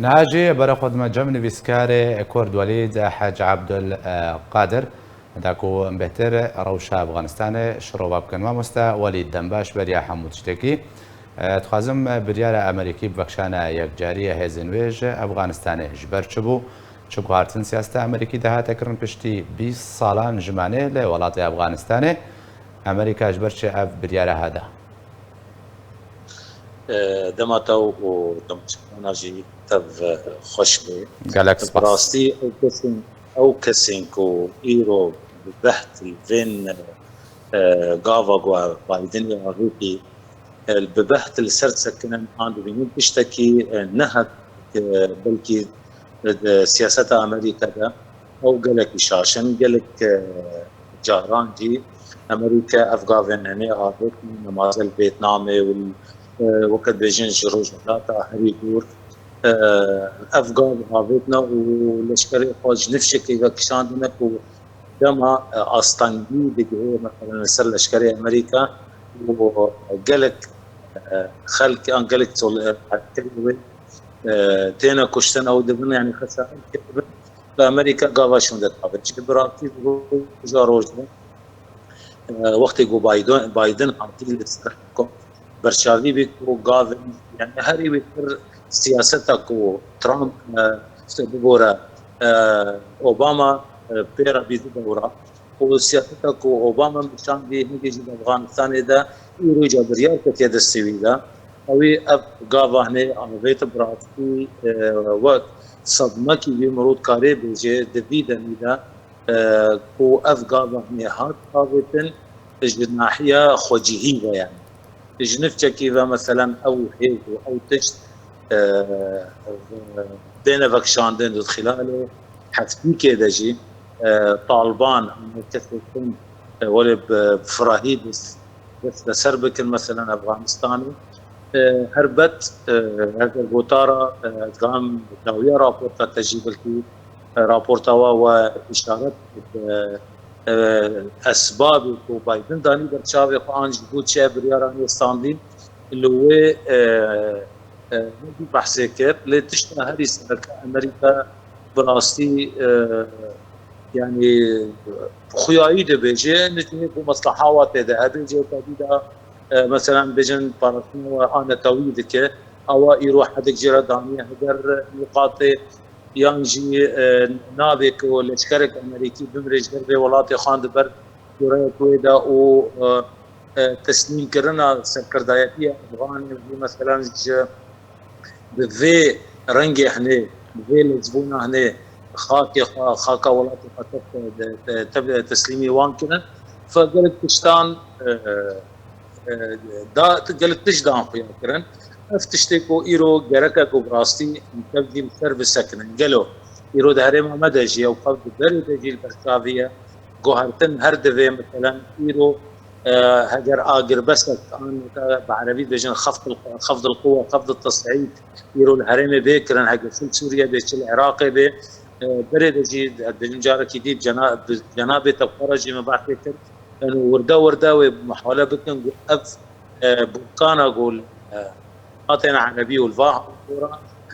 ناجي برا خدمة جمن فيسكاري كورد وليد حاج عبد القادر داكو بهتر روشا افغانستان شروع بكن ما مستا وليد دنباش بريا حمود شتكي تخازم بريار امريكي بكشانا يكجاريه هزنويج افغانستان جبر چبو چبو هارتن سياسة امريكي ده تكرن پشتي 20 سالان جمانه لولات افغانستان امريكا جبر چه اف بريار هذا دمتو و دمتشاناجي تف خوشبي جالاكس براستي او كسين كو ايرو ببحث الفين غافا بايدن يا ببحث السرد سكنن عنده بينين بيشتكي نهك بلكي سياسة امريكا ده او قالك شاشن قالك جهران جي امريكا افغان هنا عادت نماذج فيتنامي وقت بيجين جروج ثلاثة هريدور افغان عادتنا ولشكري خاج نفشك اذا كشان دنك ودما استنجي بجهه مثلا سر لشكري امريكا وقالك خلك ان قالك تينا كشتن او دبن يعني خسائر بامريكا قاوا شون دتابت جبراتي جاروج وقت جو بايدن عطي الاستحقاق برشاوي بيكو قاوين يعني هري بيكر سياستك وترامب بورا اوباما بيرا بيدو دورا وسياستك اوباما مشان دي هيجي افغانستان ده يروج بريال كتير السويدا اوي اب قاوا هنا بيت براتي وقت صدمه کی مرود کاری بجه دبیده میده کو افغان نهاد قابتن جناحيه خوجهيه يعني جنفتكي مثلا او هيك او تشت بين فاكشاندين خلاله حتفي كده جي طالبان كثيرين ولا بفراهيد بس سربك مثلا افغانستاني هربت هذا البوتارة قام داوية رابورتا تجيب الكي رابورتا وإشارات أسباب بايدن داني برشاوي قان جدود شاب رياراني استاندين اللي هو بحثي كير لتشتغل هذه أمريكا براستي يعني خيائي دبيجي نتيجة مصلحة وتذا بيجي تبيدا مثلا بجن بارتنا وانا تويدك او يروح حدك جرى دانيه هدر نقاط يانجي نابك والاشكرك امريكي بمرج دربي ولاتي خاند بر يوري كويدا و تسليم كرنا سكردايتي افغان مثلا بفي رنجي هنا بفي لزبونه هنا خاكا ولاتي تبدا تسليمي وانكنا فقلت تشتان دا قالت تجدان في كرن افتشتكو ايرو جركا براستي تبدي سيرفيس سكن قالوا ايرو دهري ما مدجي او قبض دري تجي البركافيه جوهرتن هردفي مثلا ايرو هجر اجر بس انا بعربي بجن خفض القوه خفض التصعيد ايرو الهرم بكرن حق في سوريا بيش العراق بي بري تجي بجنجارك جديد جناب تفرج ما بعد كده انه ورده محاوله بكن اف بكان اقول اعطينا عنبي والفاح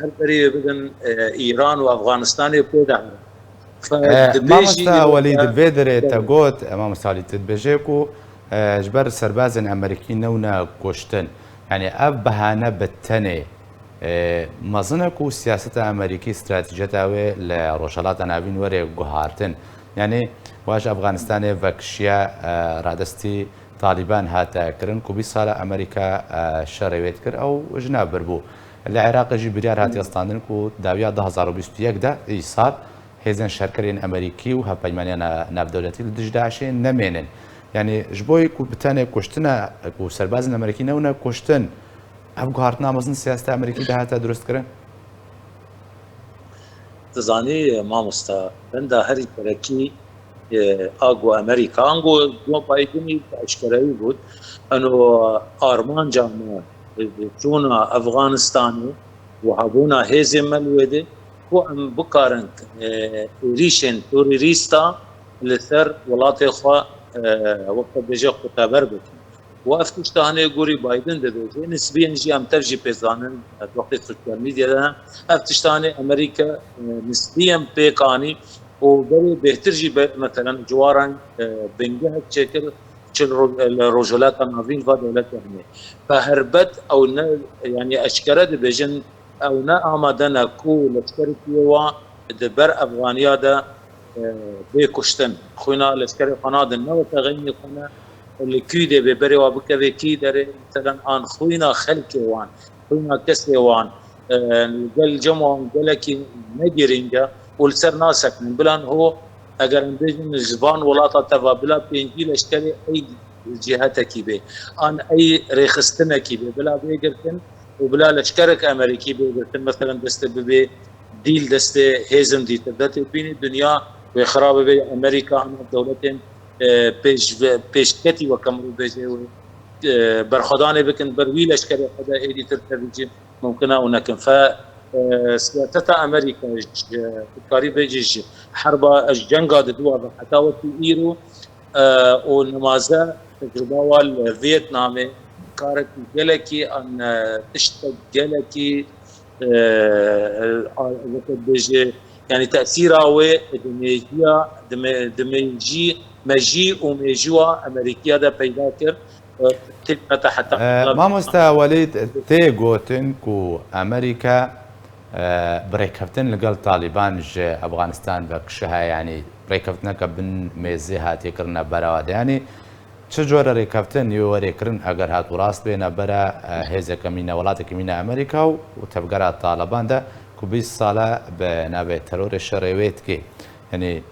هل بري بدن ايران وافغانستان يبدا ما مستا وليد الفيدر تاغوت ما مسالي تبجيكو جبر سربازن امريكي نونا كوشتن يعني اب بهانه بتني مازنكو سياسه امريكي استراتيجيتاوي لروشالات نابين وري جوهارتن يعني واش افغانستان فاكشيا رادستي طالبان هاتا كرن كوبي صار امريكا شرويت كر او جناب بربو العراق جي بريار هاتي استاندن كو داويا 2021 ده اي صار هيزن شركرين امريكي وها بيمانيا ناف دولتي لدجداشين نمينن يعني جبوي كو بتاني كوشتنا كو سربازن امريكي نونا كوشتن ابغى هارتنا مزن سياسه امريكي ده هاتا درست كرن تزاني ما مستا بندا هري تركي اغو امريكا انغو بايدني اشكري بود انه ارمان جامع تونا افغانستاني وهابونا هيزم الوده هو ام بكارن ريشن توريستا لثر ولاتي خو وقت بيجي خطابر بك وافتش تهاني غوري بايدن دبيجي نسبيا جي ام ترجي بيزانن وقت السوشيال ميديا ده افتش تهاني امريكا نسبيا بيكاني وبري بيهترجي مثلا جوارا بنجها تشكل الرجولات النظيم في دولة يعني فهربت او يعني اشكرت بجن او نا آمدنا كو لشكرت يوا دبر افغانيا ده بيكشتن خونا لشكرت قنادن نو تغني قنا اللي كيده ببري وبكذا كيدر مثلا ان خوينا خلكي وان خوينا كسي وان قال جمع قالك نجرينجا والسر ناسك من بلان هو اگر بيجن الزبان ولاطه تبا بلا بينجي لشكري اي جهتك به ان اي ريخستنك به بلا بيقرتن وبلا لشكرك امريكي بيقرتن مثلا دست ببي ديل دست هيزم دي تبدت بين الدنيا وخراب بي امريكا عن دولتين پیشکتی و کمرو بجه و برخدانه بکن بروی لشکری خدا ایدی ترتبیجی ممکنه اونکن سیاست امریکا کاری بجیش حرب الجنگا دوا بحتاوتی ایرو و نمازه تجربه والفيتنامي كارت جلكي ان تشتغل جلكي بيجي يعني تاثيرها ودميجيا دميجي مجي وميجوا امريكيه ده پیدا کر تبقى حتى مامۆستا وەلید تێ گوتن و ئەمریکا بڕێکەوتن لەگەڵ تالیبان ژێ ئەفغانستان بە کشەها ینی ڕێکەوتنەکە بن مێزی هاتیکردنە بەرەوە ینی چ جۆرە ڕێکەوتن وەرێکردن ئەگەر هات و ڕاست بێنە بەرە هێزەکە مینە وڵاتێکی مینە ئەمریکا و تەبگەرە تاالباندا کو 20 ساڵە بە ناوێت تەرۆرە شەڕێوێتکێ ینی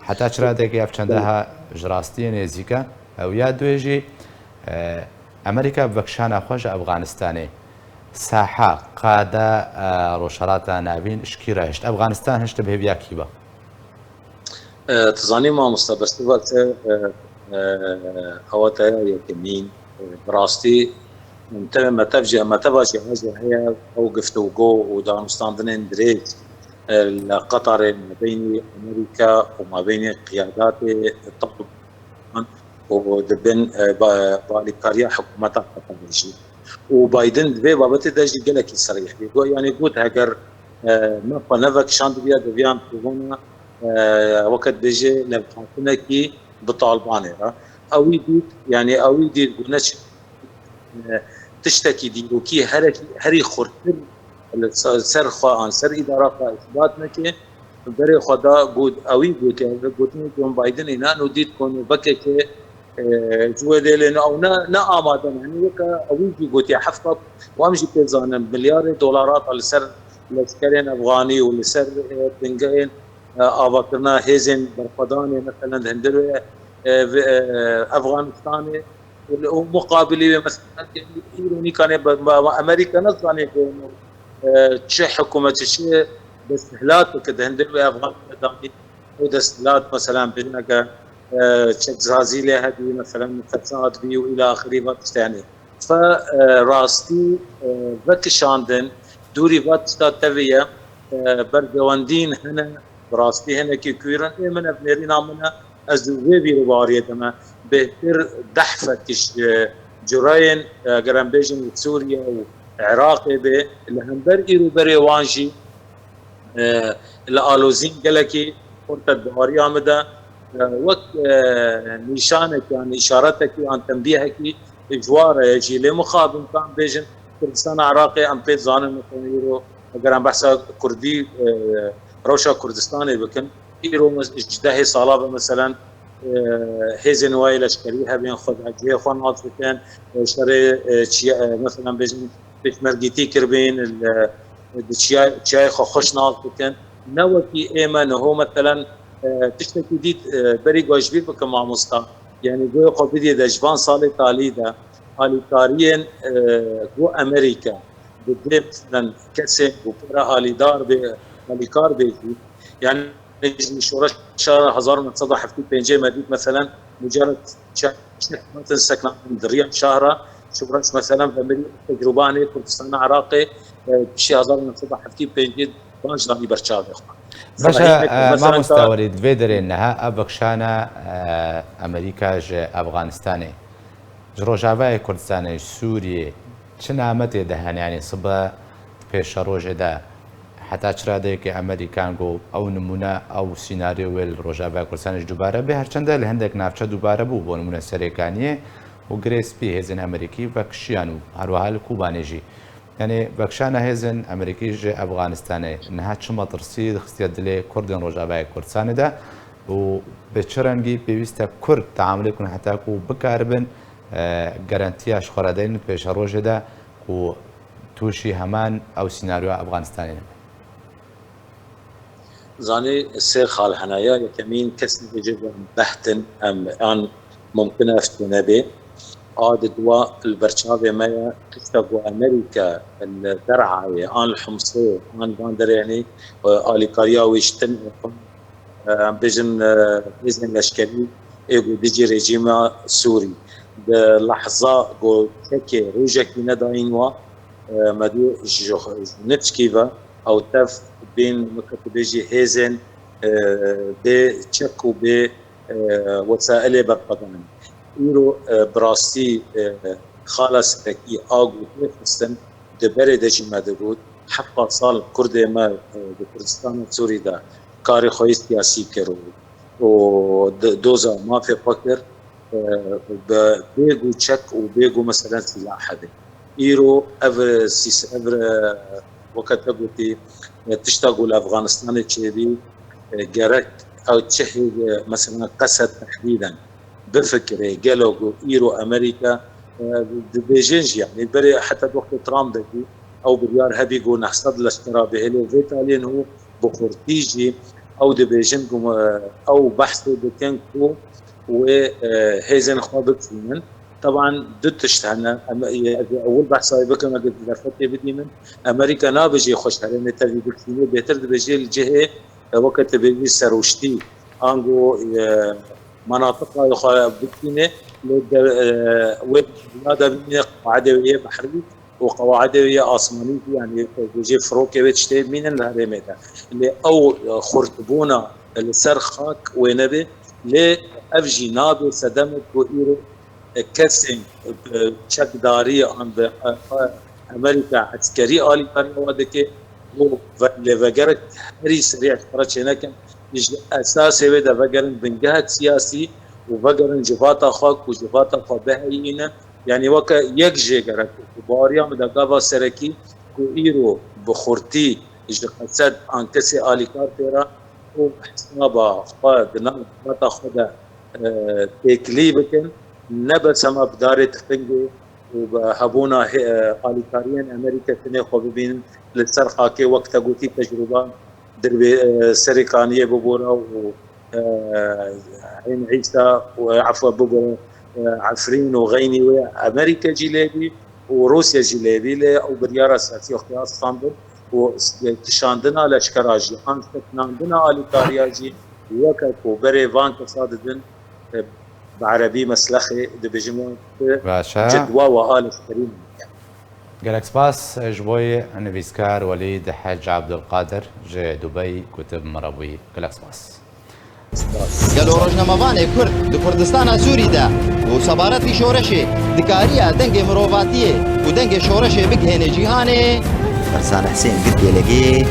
حتا چرادێکی ئەفچەندەها ژڕاستیە نێزیکە ئەو یا دوێژی ئەمریکا بەکشانە خۆشە ئەفغانستانێ ساحە قادە ڕۆژهەڵاتە ناوین شکی ڕێشت ئەفغانستان هەشتە بهێبیاکی بە تزانی مامۆستا بەستوات ئەوەتە یەکەمین بڕاستی مەتەباشی هەزە هەیە ئەو گفتوگۆ و دانوستاندنên درێژ لقطر ما بين امريكا وما بين قيادات طالبان ودبن بالكاريا حكومتها قطرية وبايدن دبي بابت داجي قالك صريح بيقول يعني قلت هاجر ما نفك شاند بيا دبيان كورونا وقت بيجي لبحثنا كي بطالبان او يدي يعني او يدي قلناش تشتكي دي كي هري خرطر سر خوان سر اداره اثبات نکه برای خدا بود اوی بود که گفتن جون بایدن اینا نودید کنه بکه که جوه دلنا او نه آمادن یعنی یک اوی گفتی حفظ و امجی بزنن مليار دلارات على سر لشکرین افغانی و لسر بنگین آواتنا هزن برخدان مثلا هندر افغانستان ومقابله مثلا ایرانی کانه امریکا نزانه که چه حكومة چه دستهلات وكده هندل افغان دامي ودستهلات مثلا بينك تشيك زازيلي هذه مثلا فساد بي والى اخره يعني فراستي وكشاندن دوري واتستا تبيه برجواندين هنا براستي هنا كي كيرن من ابنرينا منا ازوي بيرواريه تما بهتر دحفه جراين جرام بيجن سوريا عراقي به الهمبر إيرو بري وانجي الالوزين قالكي قلت الدواري عمدا وقت نشانك يعني اشارتك عن تنبيهك اجوار يجي لمخابن كان بيجن كردستان عراقي ام بيت زانن مثلا ايرو اگر ام بحث كردي روشا كردستاني بكن ايرو اجداه صلابه مثلا هيزن وايل اشكريها بين خد اجيه خوان عاطفين شري مثلا بيجن بيشمرجيتي كربين الشاي خوش ناس بكن نوكي ايمن هو مثلا تشتكي ديت بري جوجبير بكم مع مستا يعني جو قبيدي دجبان صالي تالي ده علي تارين جو امريكا بدي مثلا كسب وكرا علي دار علي كار بيجي يعني نجي شورش شهر 1970 في بنجي مدينه مثلا مجرد مثلا سكن دريان شهره شبرش مثلا بمري تجرباني كردستان عراقي شي 1970 بنجي بانجراني برشاوي باشا ما مستورد فيدر انها ابكشانا امريكا ج افغانستاني ڕۆژاوای کوردستانی سووریێ چ نامەتێ دەهێن ینی سبە پێشە ڕۆژێدا حتا چرادەیەکی ئەمریکان گۆ ئەو نمونە ئەو سینناریۆ وێل ڕۆژاوای کوردستانیش دووبارە بێ هەرچەندە لە هەندێک ناوچە دووبارە بوو بۆ نمونە سەرێکانیە و گرێسپی هێزن ئەمریکی بەکشیان و هەروەها لە کوبانێژی یعنی بەکشانە هێزن ئەمریکیش ئەفغانستانێ نەها چ مەترسی خستە دلێ کوردن ڕۆژاوای کوردستاندا و بە چ ڕەنگی پێویستە کورد تەعاملی کون هەتاکو و بکاربن گەرانتیاش خۆرادەین پێشە ڕۆژێدا و تووشی هەمان ئەو سینناریۆ ئەفغانستانی زاني سير خال حنايا يكمين كسر جدا بحتن أن ممكن أفتنا به عاد دواء البرشاوي مايا تستقوا أمريكا الدرعية آن الحمصية آن باندر يعني آلي كاريا ويشتن بجن بزن لشكري إيجو ديجي ريجيما سوري بلحظة جو تكي روجك نداينوا مدو نتشكيفا أو تف بين مكتبجي هيزن بتشك وبوسائل برقدان إيرو براستي خالص تكي آغو تفستن دبري دجي مدبود حقا صال كرد ما بكردستان سوري دا كاري خوي سياسي كرو ودوزا ما في فكر بيجو تشك وبيجو مثلا سلاح حدا إيرو أفر وقت قلتي تشتغل أفغانستان تشيبي جرك أو تشهد مثلا قسد تحديدا بفكر قالوا إيرو أمريكا بيجنج يعني بري حتى وقت ترامب دي أو بريار هبي جو نحصد الاشتراء بهلو فيتالين هو بخورتيجي أو دبيجن أو بحث بكنكو وهيزن خوابك فيمن طبعا دتشت هنا اول بحث هاي بكم قد درفتي بدي من امريكا نابجي خوش هرين تبي بكتيني بيتر بيجي الجهه وقت بيجي سروشتي انغو مناطق بكتيني وهذا قاعدويه بحريه وقواعدويه اسمانيه يعني بيجي فروكي بتشتي من الهرميدا اللي او خرطبونا السرخاك وينبي لافجي نابي صدمت وإيرو كسن تشك داري عن امريكا عسكري آلي كاريوادك وفجرت هري سريع فرش هناك اساس بدا فجرن بنجهد سياسي وفجرن جفاتا خاك وجفاتا فبهينا يعني وك يكجي جرت باريا مدغوا سركي كويرو بخورتي اجقصد عن كسي آلي كارتيرا وحسابا فدنا تاخذ تكليبكن نبى سما بدارة تفنجي وبهبونا آليكاريان أمريكا تني خببين للسرقة كي وقت قوتي تجربة دربي سرقانية ببورا وعين عيسى وعفوا ببورا عفرين وغيني وأمريكا جلابي وروسيا جلابي أو بريارة ساتي اختيار اسطنبول وتشاندنا لشكراجي أنستناندنا آليكارياجي وكت وبريفان تصاددن بعربي مسلخي دبجمون جدوى وآل الكريم جالك سباس جبوي نفيسكار وليد حاج عبد القادر جاي دبي كتب مربوي جالك سباس قالوا رجنا مباني كرد لكردستان سوري دا وصبارتي شورشي دكاريا دنج مروفاتيه ودنج شورشي بقهن جيهاني فرسان حسين قد يلقي